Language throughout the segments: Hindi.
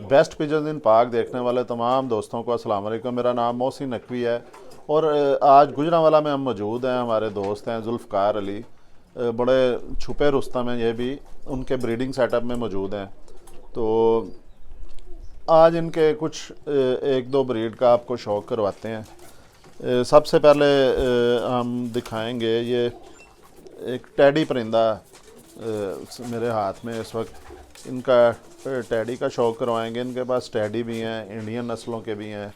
बेस्ट पिजन इन पाक देखने वाले तमाम दोस्तों को अस्सलाम वालेकुम। मेरा नाम मोहसिन नकवी है और आज गुजरांवाला में हम मौजूद हैं। हमारे दोस्त हैं जुल्फ़कार अली, बड़े छुपे रुस्तम हैं, ये भी उनके ब्रीडिंग सेटअप में मौजूद हैं। तो आज इनके कुछ एक दो ब्रीड का आपको शौक़ करवाते हैं। सबसे पहले हम दिखाएंगे ये एक टैडी परिंदा मेरे हाथ में इस वक्त। इनका टैडी का शौक़ करवाएंगे। इनके पास टैडी भी हैं, इंडियन नस्लों के भी हैं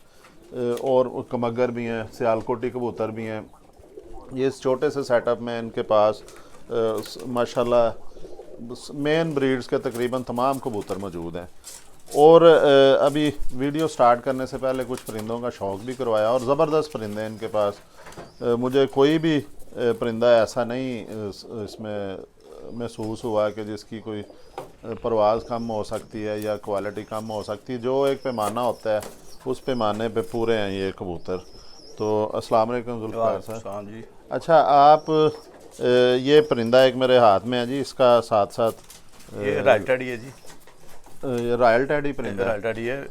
और कमगर भी हैं, सियालकोटी कबूतर भी हैं। ये इस छोटे से सेटअप में इनके पास माशाल्लाह मेन ब्रीड्स के तकरीबन तमाम कबूतर मौजूद हैं। और अभी वीडियो स्टार्ट करने से पहले कुछ परिंदों का शौक़ भी करवाया और ज़बरदस्त परिंदे हैं इनके पास। मुझे कोई भी परिंदा ऐसा नहीं इसमें महसूस हुआ कि जिसकी कोई परवाज़ कम हो सकती है या क्वालिटी कम हो सकती है। जो एक पैमाना होता है उस पैमाने पे पूरे हैं ये कबूतर। तो अस्सलाम वालेकुम जुल्फ़कार साहब जी। अच्छा, आप ये परिंदा एक मेरे हाथ में है जी, इसका साथ साथ ये रॉयल टैडी है जी। ये रॉयल टैडी परिंदा है। रॉयल टैडी है,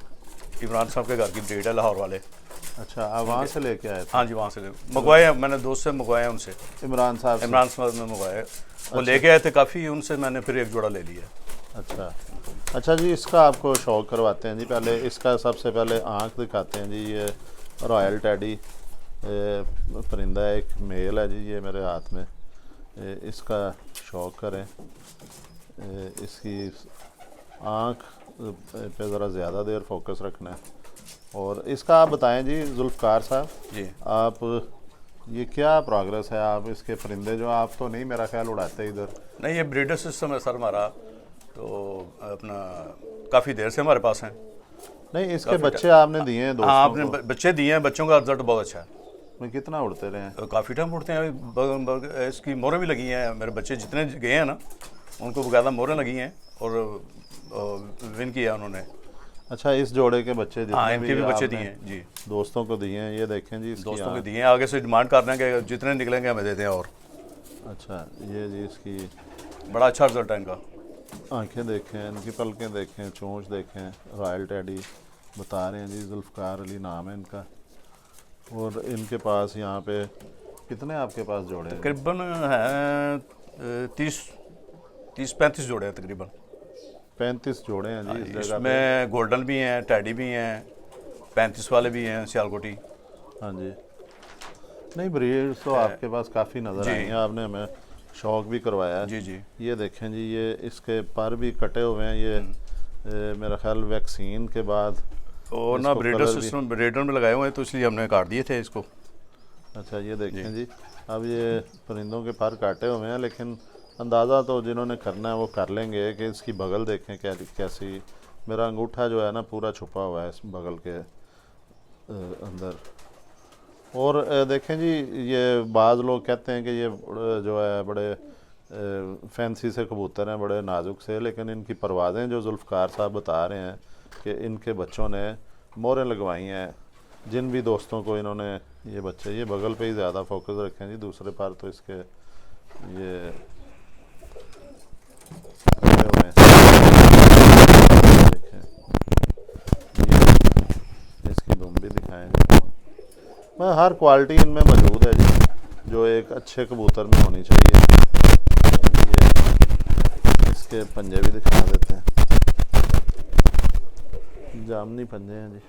इमरान साहब के घर की ब्रीड है, लाहौर वाले। अच्छा, आप वहाँ से लेके आए थे? हाँ जी, वहाँ से मंगवाए हैं, मैंने दोस्त से मंगवाए हैं उनसे। इमरान साहब ने मंगवाए, वो लेके आए थे काफ़ी, उनसे मैंने फिर एक जोड़ा ले लिया। अच्छा जी, इसका आपको शौक़ करवाते हैं जी। पहले इसका सबसे पहले आँख दिखाते हैं जी। ये रॉयल टैडी परिंदा है, एक मेल है जी, ये मेरे हाथ में। इसका शौक़ करें। इसकी आँख पे ज़रा ज़्यादा देर फोकस रखना है। और इसका आप बताएं जी जुल्फ़कार साहब जी, आप ये क्या प्रोग्रेस है? आप इसके परिंदे जो आप तो नहीं मेरा ख्याल उड़ाते इधर? नहीं, ये ब्रीडर सिस्टम है सर हमारा, तो अपना काफ़ी देर से हमारे पास हैं। नहीं, इसके बच्चे आपने दिए हैं दोस्तों? हाँ, आपने बच्चे दिए हैं, बच्चों का रिजल्ट बहुत अच्छा है। में कितना उड़ते रहे हैं? तो काफ़ी टाइम उड़ते हैं। इसकी मोहरें भी लगी हैं, मेरे बच्चे जितने गए हैं ना उनको बकायदा मोहरें लगी हैं और विन किया उन्होंने। अच्छा, इस जोड़े के बच्चे हाँ, इनके भी बच्चे दिए हैं जी, दोस्तों को दिए हैं। ये देखें जी, दोस्तों को दिए हैं। आगे से डिमांड कर रहे हैं कि जितने निकलेंगे हमें देते हैं। और अच्छा, ये जी इसकी बड़ा अच्छा रिजल्ट है इनका। आंखें देखें, इनकी पलकें देखें, चोंच देखें। रॉयल टैडी बता रहे हैं जी, जुल्फ़कार अली नाम है इनका। और इनके पास यहाँ पे कितने आपके पास जोड़े हैं? तकरीबन है 30-35 जोड़े हैं तकरीबन। 35 जोड़े हैं जी इस जगह पे। इसमें गोल्डन भी हैं, टैडी भी हैं, 35 वाले भी हैं, सियालकोटी। हाँ जी। नहीं, ब्रीड तो आपके पास काफ़ी नज़र आई हैं, आपने हमें शौक़ भी करवाया है। जी जी। ये देखें जी, ये इसके पर भी कटे हुए हैं। ये मेरा ख्याल वैक्सीन के बाद और ना ब्रीडर सिस्टम ब्रीडर में लगाए हुए हैं, तो इसलिए हमने काट दिए थे इसको। अच्छा, ये देखें जी, अब ये परिंदों के पर काटे हुए हैं, लेकिन अंदाज़ा तो जिन्होंने करना है वो कर लेंगे कि इसकी बगल देखें कैसी। मेरा अंगूठा जो है ना पूरा छुपा हुआ है इस बगल के अंदर। और देखें जी, ये बाज़ लोग कहते हैं कि ये जो है बड़े फैंसी से कबूतर हैं, बड़े नाजुक से, लेकिन इनकी परवाज़ें जो जुल्फ़कार साहब बता रहे हैं कि इनके बच्चों ने मोहरें लगवाई हैं। जिन भी दोस्तों को इन्होंने ये बच्चे, ये बगल पे ही ज़्यादा फोकस रखें जी, दूसरे पर तो इसके ये देखें। ये इसकी दुम भी दिखाएंगे। मैं हर क्वालिटी इनमें मौजूद है जी, जो एक अच्छे कबूतर में होनी चाहिए। ये इसके पंजे भी दिखा देते हैं, जामनी पंजे हैं जी।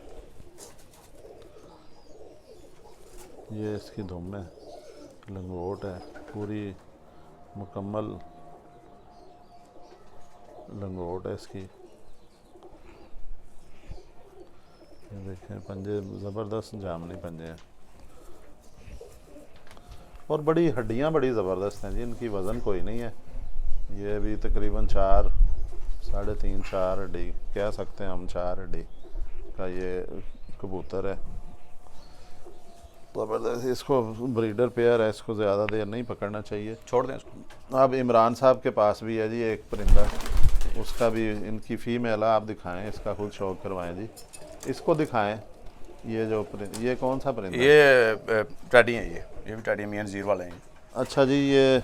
ये इसकी धुम है, लंगोट है, पूरी मुकम्मल लंगोट है इसकी। ये देखें, पंजे ज़बरदस्त जामनी पंजे हैं और बड़ी हड्डियां बड़ी ज़बरदस्त हैं जी। इनकी वज़न कोई नहीं है। ये भी तकरीबन 3.5-4 हड्डी कह सकते हैं हम, 4 हड्डी का ये कबूतर है। ज़बरदस्त। इसको ब्रीडर पेयर है, इसको ज़्यादा देर नहीं पकड़ना चाहिए, छोड़ दें इसको। अब इमरान साहब के पास भी है जी एक परिंदा, उसका भी इनकी फ़ीमेल आप दिखाएं, इसका खुद शौक़ करवाएं जी। इसको दिखाएं। ये जो ये कौन सा परिंदा? ये टैडी हैं, ये भी टैडी मियां नज़ीर वाले हैं। अच्छा जी, ये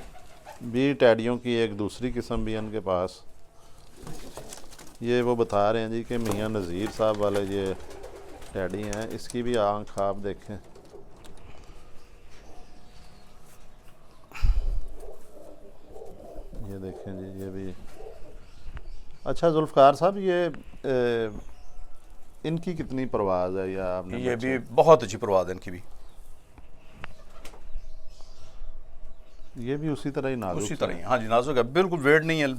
भी टैडियों की एक दूसरी किस्म भी है इनके पास। ये वो बता रहे हैं जी कि मियाँ नज़ीर साहब वाले ये टैडी हैं, इसकी भी आंख आप देखें। ये देखें जी, ये भी। अच्छा जुल्फ़कार साहब, ये इनकी कितनी परवाज़ है या आपने ये बच्चे? भी बहुत अच्छी परवाज़ है इनकी भी, ये भी उसी तरह ही नाजुक उसी से तरह ही। हैं। हाँ जी, नाजुक है, बिल्कुल वेट नहीं है,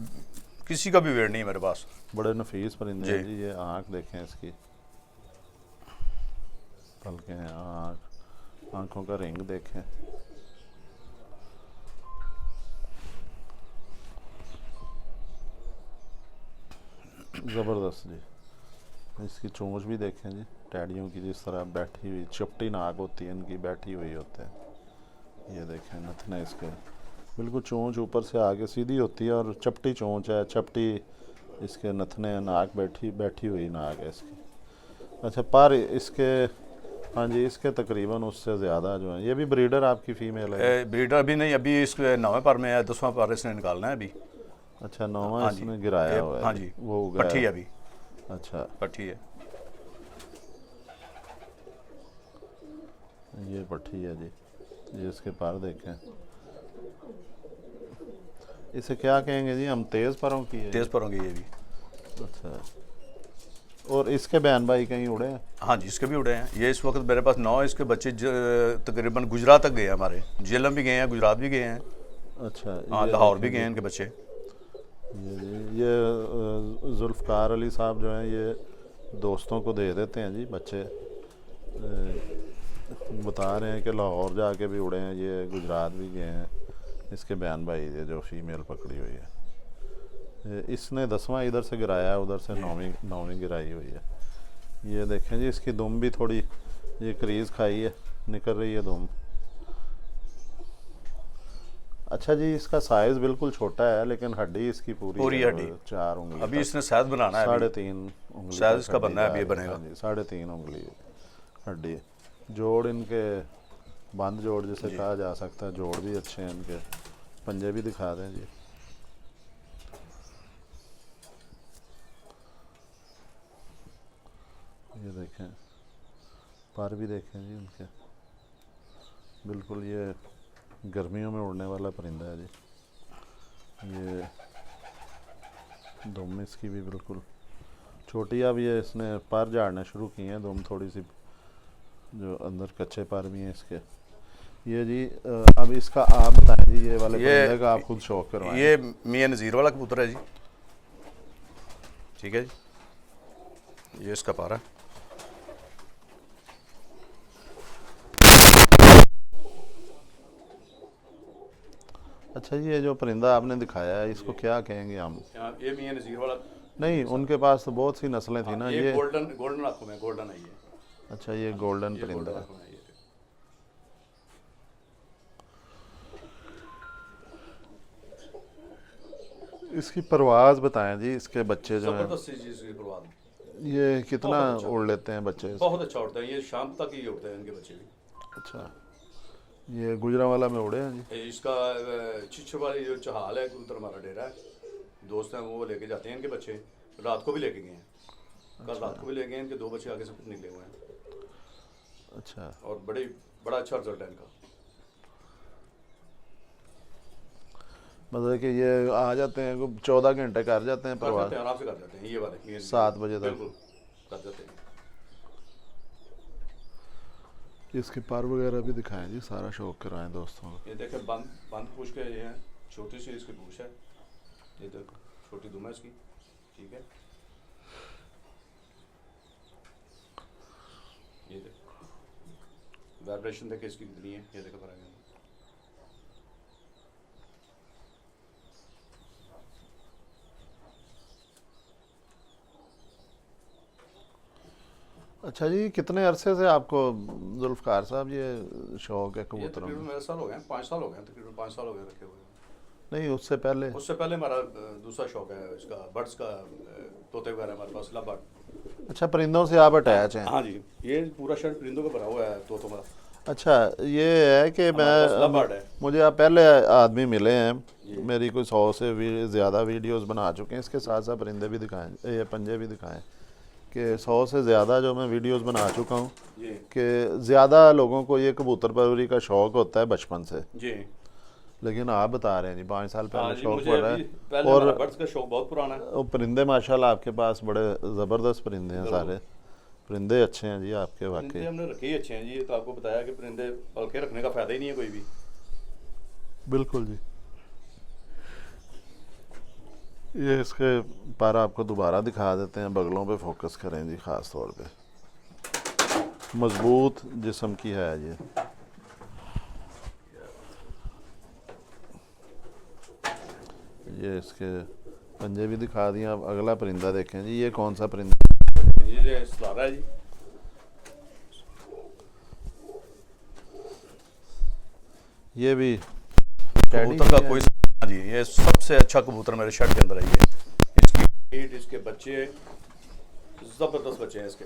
किसी का भी वेट नहीं है मेरे पास। बड़े नफीस परिंदे हैं जी। जी। ये आँख देखें इसकी, पलकें हैं, आँखों का रिंग देखें। ज़बरदस्त जी। इसकी चोंच भी देखें जी, टैडियों की जिस तरह बैठी हुई चपटी नाक होती है इनकी, बैठी हुई होते हैं। ये देखें नथने इसके, बिल्कुल चोंच ऊपर से आगे सीधी होती है और चपटी चोंच है, चपटी इसके नथने हैं, नाक बैठी हुई नाक है इसकी। अच्छा, पर इसके, हाँ जी, इसके तकरीबन उससे ज़्यादा जो है। ये भी ब्रीडर आपकी फ़ीमेल है? ब्रीडर अभी नहीं, अभी इसके 9वें पर में है, 10वां पर इसने निकालना है अभी। अच्छा, 9वां हाँ जी, इसने गिराया हुआ है? हाँ जी, वो उगा पट्टी है अभी, अच्छा, पट्टी है। ये पट्टी है जी। ये इसके पर देखें, इसे क्या कहेंगे जी हम? तेज़ परों की है? तेज़ पर होंगे ये भी। अच्छा, और इसके बहन भाई कहीं उड़े हैं? हाँ जी, इसके भी उड़े हैं। ये इस वक्त मेरे पास 9 इसके बच्चे तकरीबन गुजरात तक गए हैं, हमारे जेलम भी गए हैं, गुजरात भी गए हैं, अच्छा, हाँ ये लाहौर भी देखें गए हैं जी। इनके बच्चे। ये जुल्फ़कार अली साहब जो हैं, ये दोस्तों को दे देते हैं जी बच्चे। बता रहे हैं कि लाहौर जाके भी उड़े हैं, ये गुजरात भी गए हैं। इसके बहन भाई ये जो फीमेल पकड़ी हुई है, इसने 10वां इधर से गिराया है, उधर से 9वीं गिराई हुई है। ये देखें जी, इसकी दुम भी थोड़ी ये क्रीज खाई है, निकल रही है दुम। अच्छा जी, इसका साइज़ बिल्कुल छोटा है लेकिन हड्डी इसकी पूरी है, हड्डी। 4 उंगली अभी तक। इसने शायद बनाना है, 3.5 उंगली शायद तक इसका बनना है, हड्डी अभी जा रही बनेगा। हाँ जी, 3.5 उंगली हड्डी। जोड़ इनके बंद जोड़ जिसे कहा जा सकता है, जोड़ भी अच्छे हैं इनके। पंजे भी दिखा दें जी। ये देखें, पर भी देखें जी इनके, बिल्कुल ये गर्मियों में उड़ने वाला परिंदा है जी। ये दुम इसकी भी बिल्कुल छोटी, अब ये इसने पर झाड़ने शुरू किए हैं, दुम थोड़ी सी जो अंदर कच्चे पर भी हैं इसके। ये जी अब इसका आप बताएं जी, ये वाले परिंदे का आप खुद शौक करवाएं। ये मियाँ नज़ीर वाला कबूतर है जी, ठीक है जी, ये इसका पारा है। अच्छा जी, ये जो परिंदा आपने दिखाया है इसको क्या कहेंगे हम? ये मियाँ नज़ीर वाला, नहीं, उनके पास तो बहुत सी नस्लें थी ना। ये गोल्डन आंखों में गोल्डन आई है। अच्छा, ये गोल्डन परिंदा है। इसकी परवाज़ बताएं जी, इसके बच्चे जो हैं जबरदस्त चीज़ की परवाज़, ये कितना बहुत अच्छा। उड़ लेते हैं बच्चे? बहुत अच्छा उड़ता है ये, शाम तक ही उड़ते हैं इनके बच्चे भी। अच्छा, ये गुजरांवाला में उड़े हैं जी? इसका छिछर वाली जो चहाल है, कबूतर हमारा डेरा है, दोस्त हैं वो लेके जाते हैं इनके बच्चे, रात को भी लेके गए हैं, कल रात को भी ले गए हैं, इनके 2 बच्चे आगे से निकले हुए हैं। अच्छा, और बड़ा अच्छा रिजल्ट है इनका। मतलब कि ये आ जाते हैं 14 घंटे कर जाते हैं परवाज़? आराम से कर जाते हैं ये वाले, 7 बजे तक बिल्कुल कर जाते हैं। इसके पर वगैरह भी दिखाएं जी, सारा शौक कराएं दोस्तों को। ये देखें, बंद पूछ के ये हैं, छोटी सी इसकी पूछ है, ये देख छोटी दुम है इसकी, ठीक है। ये देख वाइब्रेशन देखे इसकी कितनी है, ये देखो फर्क है। अच्छा जी, कितने अरसे से आपको जुल्फ़कार साहब ये शौक है ये कबूतरों तकरीबन में? मेरे साल हो गए हैं, 5 साल हो गए हैं, तकरीबन 5 साल हो गए रखे हुए। नहीं, उससे पहले? उससे पहले हमारा दूसरा शौक है इसका, बर्ड्स का, तोते वगैरह हमारे पास लव बर्ड। अच्छा, परिंदों से आप अटैच हैं? हाँ जी, ये पूरा शर्ट परिंदों का भरा हुआ है, तोतों का। अच्छा, ये है कि मसला बर्ड है। मुझे आप पहले आदमी मिले हैं, मेरी कोई 100 से भी ज़्यादा वीडियोस बना चुके हैं, इसके साथ साथ परिंदे भी दिखाएं, ये पंजे भी दिखाएं, कि 100 से ज़्यादा जो मैं वीडियोस बना चुका हूँ, जी कि ज़्यादा लोगों को ये कबूतर परवरी का शौक़ होता है बचपन से, जी। लेकिन आप बता रहे हैं जी 5 साल हाँ पहले जी, शौक़ मुझे पड़ रहा अभी है। पहले और हमारा बर्ड्स का शौक बहुत पुराना है। वो परिंदे माशाल्लाह आपके पास बड़े ज़बरदस्त परिंदे हैं, सारे परिंदे अच्छे हैं जी आपके परिंदे वाकई। हमने रखे ही अच्छे हैं जी, ये तो आपको बताया कि परिंदे पल के रखने का फ़ायदा ही नहीं है कोई भी। बिल्कुल जी। ये इसके पर आपको दोबारा दिखा देते हैं, बगलों पे फोकस करें जी, ख़ास तौर पे मजबूत जिस्म की है ये। ये इसके पंजे भी दिखा दिए। अब अगला परिंदा देखें जी, ये कौन सा परिंदा? ये सलारा है जी। ये भी कबूतर का कोई जी, ये सबसे अच्छा कबूतर मेरे शेड के अंदर है। ये इसकी हीट, इसके बच्चे ज़बरदस्त बच्चे हैं इसके,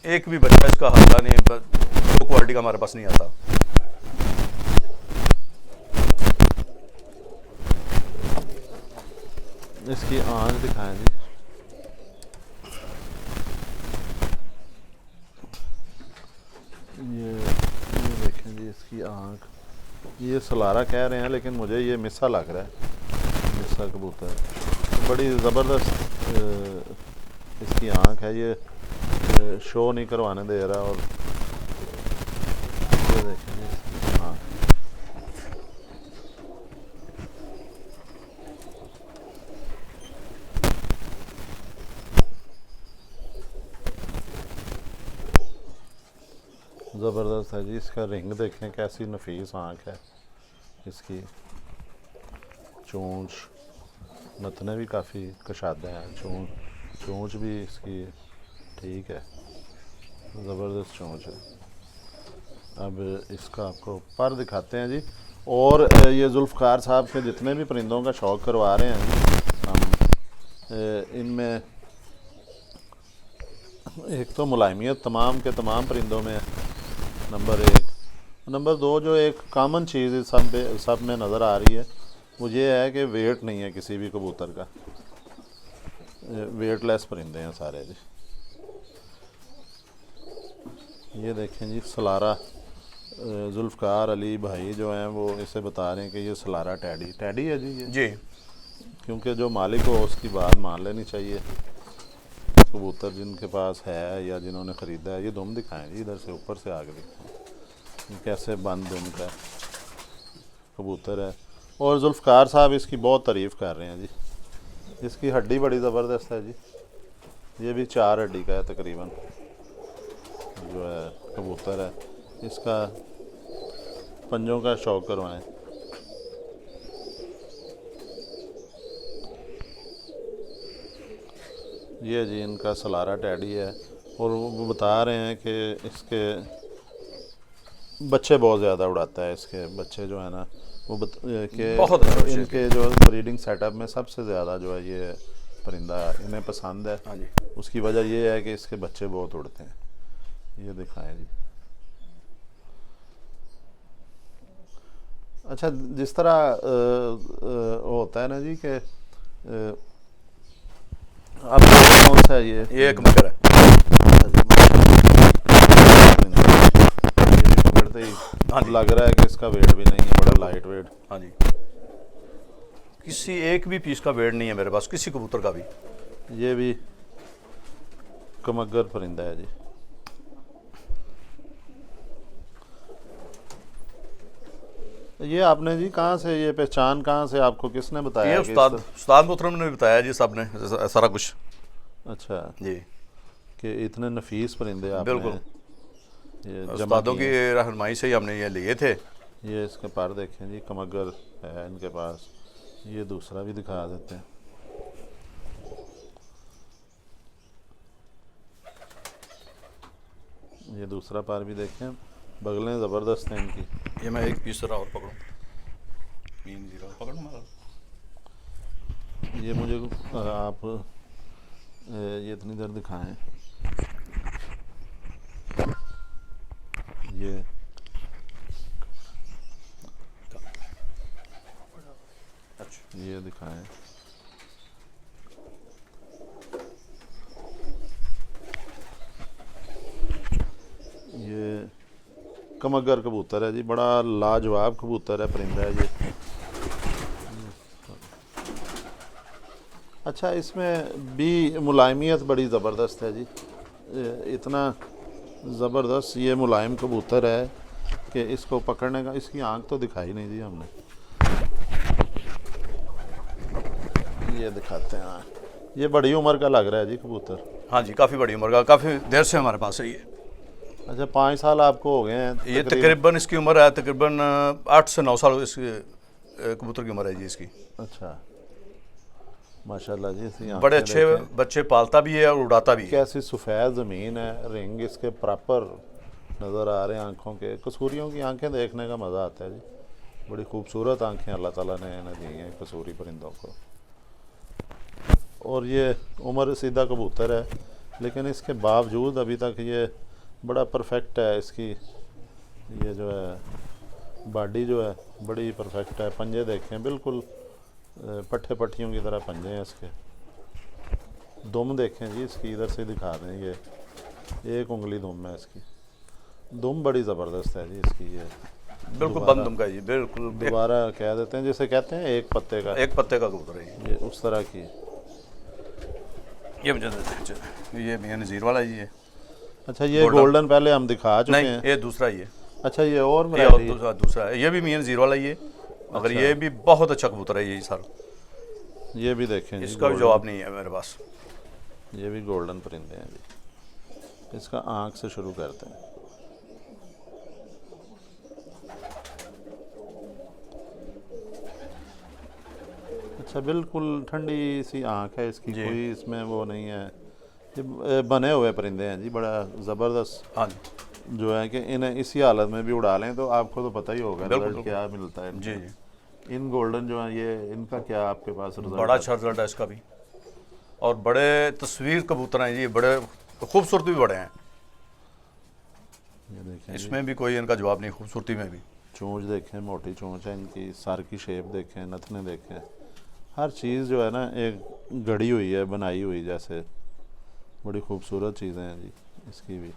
एक भी बच्चा इसका हल्का नहीं, दो क्वालिटी का हमारे पास नहीं आता। इसकी आँख दिखाएं जी। ये देखें जी इसकी आँख, ये सलारा कह रहे हैं लेकिन मुझे ये मिस्सा लग रहा है, मिस्सा कबूतर। बड़ी ज़बरदस्त इसकी आँख है, ये शो नहीं करवाने दे रहा। और ये देखें जी इसकी आँख, ज़बरदस्त है जी। इसका रिंग देखें, कैसी नफीस आँख है इसकी। चोंच, नथने भी काफ़ी कशादा हैं, चोंच भी इसकी ठीक है, ज़बरदस्त चोंच है। अब इसका आपको पर दिखाते हैं जी। और ये जुल्फ़कार साहब के जितने भी परिंदों का शौक़ करवा रहे हैं जी हम, इनमें एक तो मुलायमियत तमाम के तमाम परिंदों में है, नंबर 1। नंबर 2, जो एक कॉमन चीज़ सब में नज़र आ रही है वो ये है कि वेट नहीं है किसी भी कबूतर का, वेटलेस परिंदे हैं सारे जी। ये देखें जी सलारा, जुल्फ़कार अली भाई जो हैं वो इसे बता रहे हैं कि ये सलारा टैडी है जी। ये जी, क्योंकि जो मालिक हो उसकी बात मान लेनी चाहिए। कबूतर जिनके पास है या जिन्होंने ख़रीदा है, ये दुम दिखाएं जी, इधर से ऊपर से आगे दिखाएं कैसे बंद दुम का कबूतर है। और जुल्फ़कार साहब इसकी बहुत तारीफ़ कर रहे हैं जी। इसकी हड्डी बड़ी ज़बरदस्त है जी, ये भी 4 हड्डी का है तकरीबन जो है कबूतर है। इसका पंजों का शौक़ करवाएं। ये जी इनका सलारा टैडी है, और वो बता रहे हैं कि इसके बच्चे बहुत ज़्यादा उड़ाता है। इसके बच्चे जो है ना वो बहुत अच्छे इनके जो ब्रीडिंग सेटअप में सबसे ज़्यादा जो है ये परिंदा इन्हें पसंद है। हाँ जी। उसकी वजह ये है कि इसके बच्चे बहुत उड़ते हैं। ये दिखाएं जी। अच्छा, जिस तरह होता है ना जी कि अब कौन सा है ये एक मगर है। ये भी पकड़ते ही हाँ जी। लग रहा है कि इसका वेट भी नहीं है, बड़ा लाइट वेट। हाँ जी, किसी एक भी पीस का वेट नहीं है मेरे पास, किसी कबूतर का भी। ये भी कमगर परिंदा है जी। ये आपने जी कहाँ से, ये पहचान कहाँ से आपको किसने बताया? ये उस्ताद मोहतरम ने भी बताया जी, साहब ने सारा कुछ। अच्छा जी, कि इतने नफीस परिंदे आपने बिल्कुल ये जमा उस्तादों की किए। रहनुमाई से ही हमने ये लिए थे। ये इसके पर देखें जी, कमगर है इनके पास। ये दूसरा भी दिखा देते हैं। ये दूसरा पर भी देखें, बगलें ज़बरदस्त हैं इनकी। ये मैं एक पीस जरा और पकड़ूँ, 3 जीरो पकड़ूँ मैं। ये मुझे आप ये इतनी देर दिखाएं। ये अच्छा ये दिखाएं। ये कमगर कबूतर है जी, बड़ा लाजवाब कबूतर है, परिंदा है ये। अच्छा, इसमें भी मुलायमियत बड़ी ज़बरदस्त है जी, इतना ज़बरदस्त ये मुलायम कबूतर है कि इसको पकड़ने का, इसकी आंख तो दिखाई नहीं दी हमने, ये दिखाते हैं। ये बड़ी उम्र का लग रहा है जी कबूतर। हाँ जी, काफ़ी बड़ी उम्र का, काफ़ी देर से हमारे पास है ये। अच्छा, 5 साल आपको हो गए हैं ये तकरीबन इसकी उम्र है तकरीबन 8 से 9 साल इसकी कबूतर की उम्र है जी इसकी। अच्छा, माशाल्लाह जी, इसकी बड़े आंखें अच्छे देखें। बच्चे पालता भी है और उड़ाता भी है। कैसी सफ़ेद ज़मीन है, रिंग इसके प्रॉपर नज़र आ रहे हैं आँखों के। कसूरियों की आंखें देखने का मज़ा आता है जी, बड़ी खूबसूरत आंखें अल्लाह ताला ने इन्हें दी हैं कसूरी परिंदों को। और ये उम्र सीधा कबूतर है, लेकिन इसके बावजूद अभी तक ये बड़ा परफेक्ट है। इसकी ये जो है बॉडी जो है बड़ी परफेक्ट है। पंजे देखें, बिल्कुल पट्ठे पट्टियों की तरह पंजे हैं इसके। दुम देखें जी इसकी, इधर से दिखा दें, ये 1 उंगली दुम है इसकी। दुम बड़ी ज़बरदस्त है जी इसकी। ये बिल्कुल बंद दुम का जी, बिल्कुल दोबारा कह देते हैं, जिसे कहते हैं एक पत्ते का, एक पत्ते का कबूतर है ये उस तरह की। ये मुझे देते हैं। ये मियां नज़ीर वाला जी है। अच्छा, ये गोल्डन पहले हम दिखा चुके नहीं, हैं। ये दूसरा ही है। अच्छा, ये और ये और वैरायटी है। दूसरा है। ये भी मियां नज़ीर वाला ही है, मगर ये भी बहुत अच्छा कबूतर है ये सर। ये भी देखें जी, इसका भी जवाब नहीं है मेरे पास। ये भी गोल्डन परिंदे हैं जी। इसका आँख से शुरू करते हैं। अच्छा, बिल्कुल ठंडी सी आँख है इसकी, जी। कोई इसमें वो नहीं है। ये बने हुए परिंदे हैं जी, बड़ा ज़बरदस्त। हाँ जी, जो है कि इन्हें इसी हालत में भी उड़ा लें तो आपको तो पता ही होगा बिल्कुल, रिजल्ट क्या मिलता है। जी जी। इन गोल्डन जो है ये, इनका क्या आपके पास रिजल्ट बड़ा अच्छा रिजल्ट है इसका भी, और बड़े तस्वीर कबूतर हैं जी, बड़े खूबसूरत भी बड़े हैं। ये देखें, इसमें भी कोई इनका जवाब नहीं, खूबसूरती में भी। चोंच देखें, मोटी चोंच है इनकी, सर की शेप देखें, नथने देखें, हर चीज़ जो है ना एक गढ़ी हुई है, बनाई हुई जैसे। बड़ी खूबसूरत चीज़ें हैं जी इसकी भी।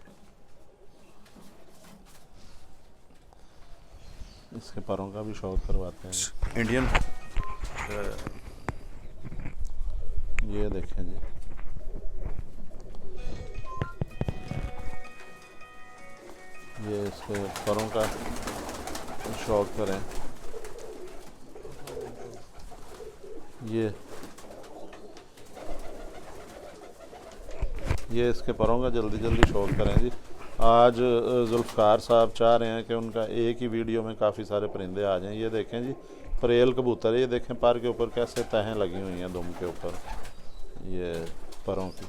इसके परों का भी शौक करवाते हैं। इंडियन ये देखें जी, ये इसके परों का शौक करें। ये इसके परों का जल्दी जल्दी शौक करें जी। आज जुल्फ़कार साहब चाह रहे हैं कि उनका एक ही वीडियो में काफ़ी सारे परिंदे आ जाएं। ये देखें जी, परेल कबूतर है, ये देखें पर के ऊपर कैसे तहें लगी हुई हैं दुम के ऊपर, ये परों की।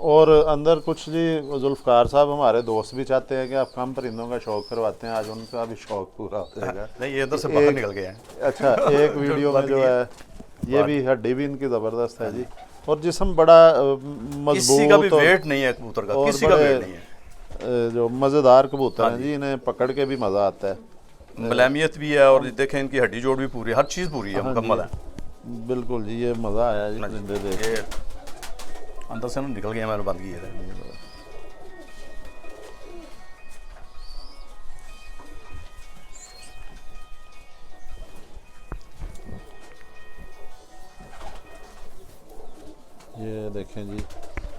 और अंदर कुछ जी जुल्फ़कार साहब हमारे दोस्त भी चाहते हैं कि आप कम परिंदों का शौक करवाते हैं, आज उनका भी शौक पूरा हो जाएगा। नहीं, ये इधर से बाहर निकल गए हैं। अच्छा, एक वीडियो में जो है ये भी हड्डी भी इनकी ज़बरदस्त है जी, और जिस्म बड़ा किसी का भी मजबूत वेट नहीं है कबूतर का, और किसी का वेट नहीं है। जो मज़ेदार कबूतर हैं जी, इन्हें पकड़ के भी मज़ा आता है। मलामियत भी है, और देखें इनकी हड्डी जोड़ भी पूरी, हर चीज़ पूरी है, मुकम्मल है। बिल्कुल जी, ये मज़ा आया जी परिंदे देख। ये अंदर से ना निकल गया, मैंने बंद किया था। ये देखें जी।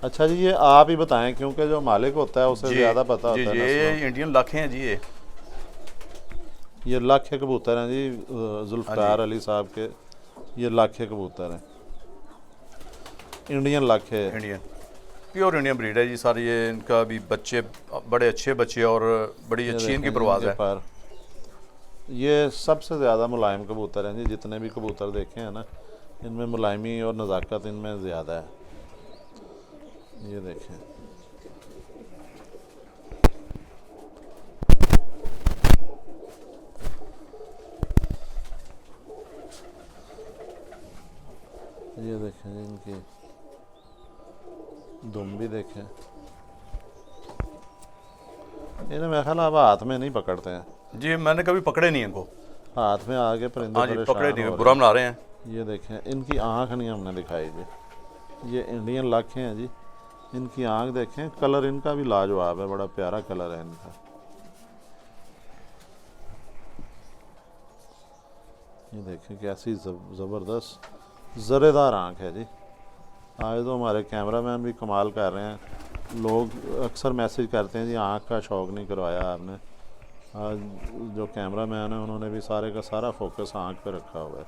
अच्छा जी, ये आप ही बताएं, क्योंकि जो मालिक होता है उसे ज़्यादा पता जी होता जी, है। ये इंडियन लाखे हैं जी। ये लाखे कबूतर हैं जी, जुल्फ़कार अली साहब के ये लाखे कबूतर हैं, इंडियन लाखे। इंडियन प्योर इंडियन ब्रीड है जी सारी। ये इनका भी बच्चे बड़े अच्छे बच्चे, और बड़ी अच्छी इनकी परवाज़ है। पर ये सबसे ज़्यादा मुलायम कबूतर हैं जी, जितने भी कबूतर देखे हैं ना, इनमें मुलायमी और नज़ाकत इनमें ज़्यादा है। ये देखें, ये देखें इनकी दुम भी देखें। इन्हें मेरा ख्याल अब हाथ में नहीं पकड़ते हैं, जी मैंने कभी पकड़े नहीं इनको। हाथ में आगे परिंदे हाँ जी परेशान पकड़े नहीं, हो बुरा बना रहे हैं। रहे। ये देखें, इनकी आँख नहीं हमने दिखाई जी, ये इंडियन लाखे हैं जी। इनकी आँख देखें, कलर इनका भी लाजवाब है, बड़ा प्यारा कलर है इनका। ये देखें कैसी ज़बरदस्त ज़रेदार आँख है जी। आज तो हमारे कैमरामैन भी कमाल कर रहे हैं, लोग अक्सर मैसेज करते हैं जी आँख का शौक़ नहीं करवाया आपने। आज जो कैमरामैन है उन्होंने भी सारे का सारा फोकस आँख पे रखा हुआ है।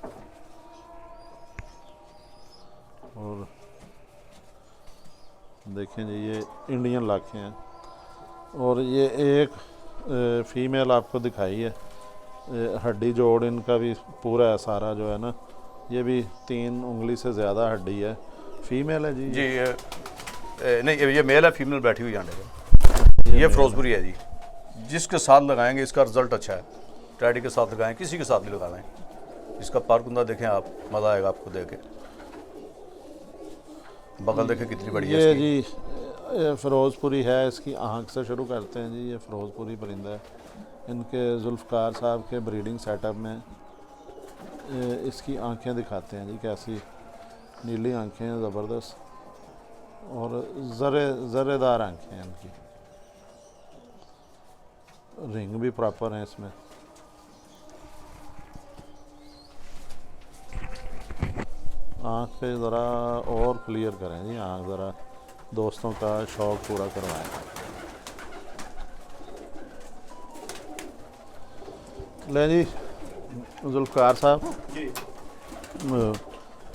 और देखें जी, ये इंडियन लाखे हैं। और ये एक फ़ीमेल आपको दिखाई है, हड्डी जोड़ इनका भी पूरा है सारा जो है ना, ये भी 3 उंगली से ज़्यादा हड्डी है। फीमेल है जी जी नहीं ये मेल है, फीमेल बैठी हुई अंडे पे। ये फिरोजपुरी है जी, जिसके साथ लगाएंगे इसका रिजल्ट अच्छा है। टैडी के साथ लगाएं, किसी के साथ भी लगाएं, इसका पारकुंदा देखें आप, मज़ा आएगा आपको देख के। बगल देखें कितनी बड़ी है ये इसकी। जी फिरोजपुरी है, इसकी आँख से शुरू करते हैं जी। ये फिरोजपुरी परिंदा है, इनके जुल्फ़कार साहब के ब्रीडिंग सेटअप में इसकी आंखें दिखाते हैं जी, कैसी नीली आंखें हैं ज़बरदस्त, और ज़रेदार आंखें हैं इनकी। रिंग भी प्रॉपर है इसमें। आँख पे ज़रा और क्लियर करें जी, आँख ज़रा दोस्तों का शौक़ पूरा करवाएं। ले जी जुल्फ़कार साहब,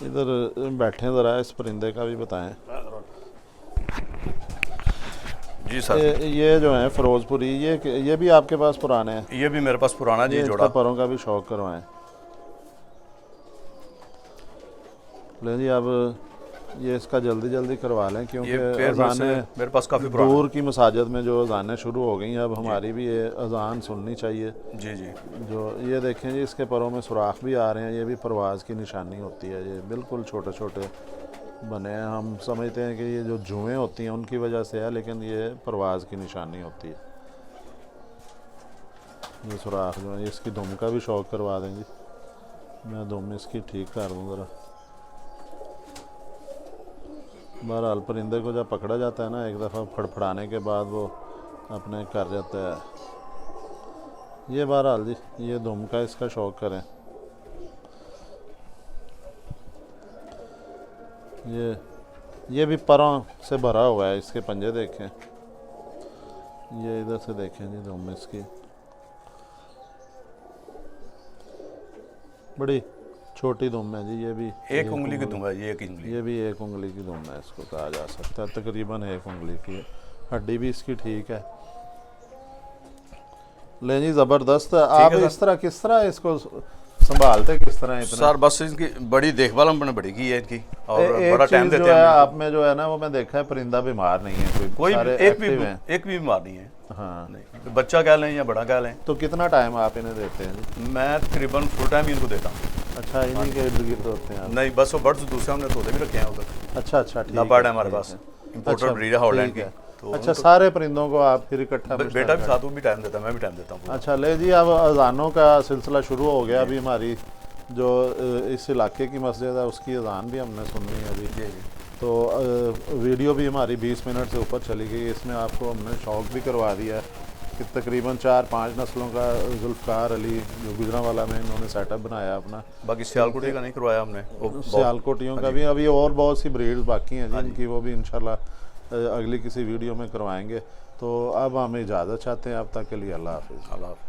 इधर बैठे ज़रा, इस परिंदे का भी बताएं। जी सर, ये जो है फिरोजपुरी, ये भी आपके पास पुराने हैं? ये भी मेरे पास पुराना जी जोड़ा। परों का भी शौक करवाएं। ले जी, अब ये इसका जल्दी जल्दी करवा लें, क्योंकि अज़ानें मेरे पास काफ़ी पुराना दूर की मसाजिद में जो अज़ानें शुरू हो गई हैं, अब हमारी भी ये अज़ान सुननी चाहिए। जी जी, जो ये देखें जी, इसके परों में सुराख भी आ रहे हैं, ये भी परवाज़ की निशानी होती है। ये बिल्कुल छोटे छोटे बने हैं, हम समझते हैं कि ये जो जुएँ होती हैं उनकी वजह से है, लेकिन ये परवाज़ की निशानी होती है। ये सुराख जो है, इसकी दुम का भी शौक़ करवा देंगे, मैं दुम इसकी ठीक कर दूँ ज़रा। बहरहाल परिंदे को जब पकड़ा जाता है ना, एक दफ़ा फड़फड़ाने के बाद वो अपने कर जाता है। ये बहरहाल जी, ये दुम का इसका शौक़ करें। ये भी परों से भरा हुआ है, इसके पंजे देखें, ये इधर से देखें जी, दुम इसकी बड़ी छोटी दुम है जी। ये भी एक उंगली की दुम है, ये एक उंगली, ये भी 1 उंगली की दुम है, इसको कहा जा सकता है, तकरीबन 1 उंगली की है। हड्डी भी इसकी ठीक है। ले जी ज़बरदस्त। आप इस तरह किस तरह इसको संभालते किस तरह इतना? सर बस इसकी बड़ी देखभाल हमने बड़ी की है इनकी, और बड़ा टाइम देते हैं। हैं। आप में जो है ना, वो मैं देखा है परिंदा बीमार नहीं है, कोई एक भी बीमार नहीं है। हाँ, नहीं, बच्चा कह लें या बड़ा कह लें। तो कितना टाइम आप इन्हें देते हैं जी? मैं तकरीबन फुल टाइम इनको देता हूँ। अच्छा, इन्हीं के इर्द गिर्द होते हैं आप? नहीं, बस वो बर्ड्स दूसरे हमने तोते भी रखे हैं उधर। अच्छा अच्छा, ठीक है, हमारे पास इंपोर्टेड ब्रीड है हॉलैंड की। तो अच्छा, सारे परिंदों को आप फिर इकट्ठा? बेटा भी साथ, वो भी टाइम देता है, मैं भी टाइम देता हूँ। अच्छा, ले जी, अब अज़ानों का सिलसिला शुरू हो गया। अभी हमारी जो इस इलाके की मस्जिद है उसकी अज़ान भी हमने सुननी है अभी। जी, तो वीडियो भी हमारी 20 मिनट से ऊपर चली गई। इसमें आपको हमने शौक़ भी करवा दिया है कि तकरीबन 4-5 नस्लों का जुल्फ़कार अली जो गुजरांवाला में इन्होंने सेटअप बनाया अपना। बाकी सियालकोटी का नहीं करवाया हमने, सियालकोटियों का भी अभी और बहुत सी ब्रीड्स बाकी हैं जिनकी, वो भी इंशाल्लाह अगली किसी वीडियो में करवाएंगे। तो अब हम इजाज़त चाहते हैं, अब तक के लिए अल्लाह हाफ़िज़।